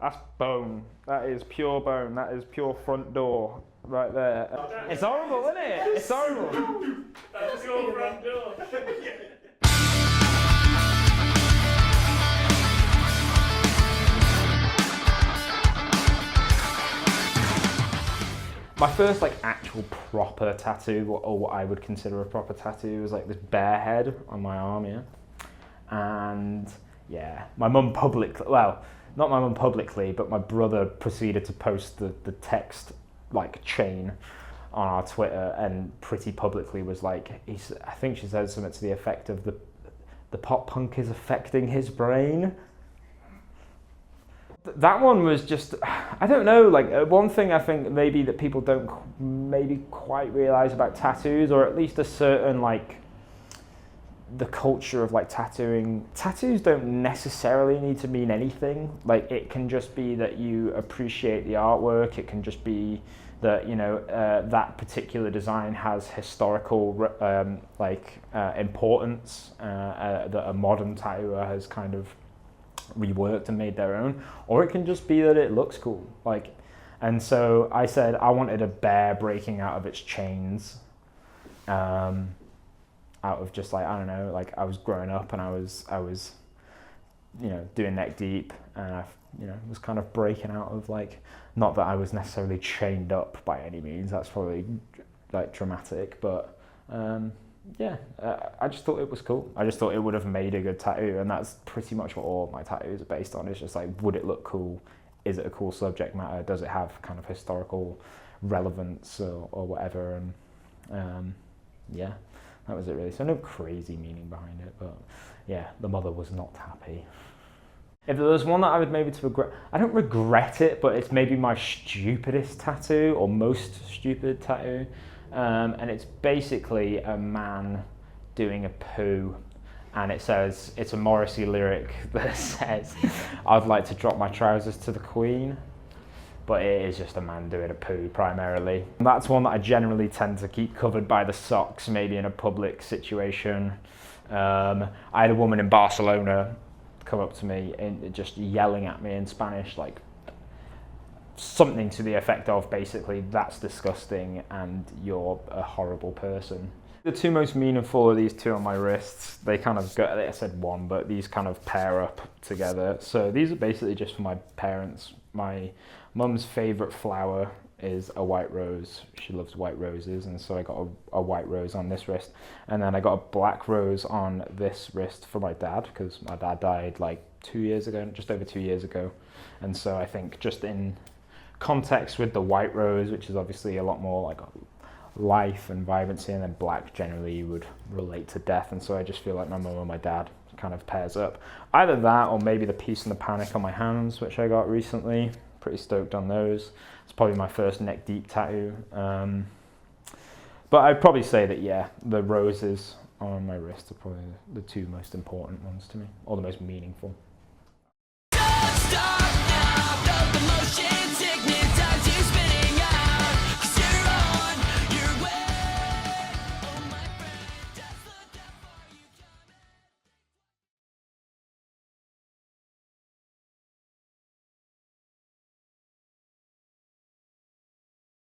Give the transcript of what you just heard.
That's bone. That is pure bone. That is pure front door right there. It's horrible, isn't it? It's horrible. That's your front door. My first like actual proper tattoo, or what I would consider a proper tattoo, was like this bear head on my arm, yeah. And yeah, my mum publicly, well, not my mum publicly, but my brother proceeded to post the text like chain on our Twitter, and pretty publicly was like, I think she said something to the effect of the pop punk is affecting his brain. That one was just, I don't know, like one thing I think maybe that people don't maybe quite realize about tattoos, or at least a certain like the culture of like tattooing. Tattoos don't necessarily need to mean anything. Like it can just be that you appreciate the artwork. It can just be that, you know, that particular design has historical importance that a modern tattooer has kind of reworked and made their own, or it can just be that it looks cool. Like, and so I said I wanted a bear breaking out of its chains, out of just like, I don't know, like I was growing up and I was you know, doing neck deep, and I, you know, was kind of breaking out of like, not that I was necessarily chained up by any means, that's probably like dramatic, but yeah, I just thought it was cool. I just thought it would have made a good tattoo, and that's pretty much what all of my tattoos are based on. It's just like, would it look cool? Is it a cool subject matter? Does it have kind of historical relevance or whatever? And yeah, that was it really. So no crazy meaning behind it, but yeah, the mother was not happy. If there was one that I would maybe to regret, I don't regret it, but it's maybe my stupidest tattoo, or most stupid tattoo. And it's basically a man doing a poo, and it says, it's a Morrissey lyric that says, I'd like to drop my trousers to the Queen, but it is just a man doing a poo primarily. And that's one that I generally tend to keep covered by the socks, maybe in a public situation. I had a woman in Barcelona come up to me and just yelling at me in Spanish, like, something to the effect of basically, that's disgusting and you're a horrible person. The two most meaningful are these two on my wrists. They kind of go, I said one, but these kind of pair up together. So these are basically just for my parents. My mum's favourite flower is a white rose. She loves white roses, and so I got a white rose on this wrist, and then I got a black rose on this wrist for my dad, because my dad died like 2 years ago, just over 2 years ago. And so I think just in context with the white rose, which is obviously a lot more like life and vibrancy, and then black generally would relate to death, and so I just feel like my mum and my dad kind of pairs up. Either that, or maybe the Peace and the Panic on my hands, which I got recently. Pretty stoked on those. It's probably my first neck deep tattoo, but I'd probably say that, yeah, the roses on my wrist are probably the two most important ones to me, or the most meaningful. Don't stop now, the motion's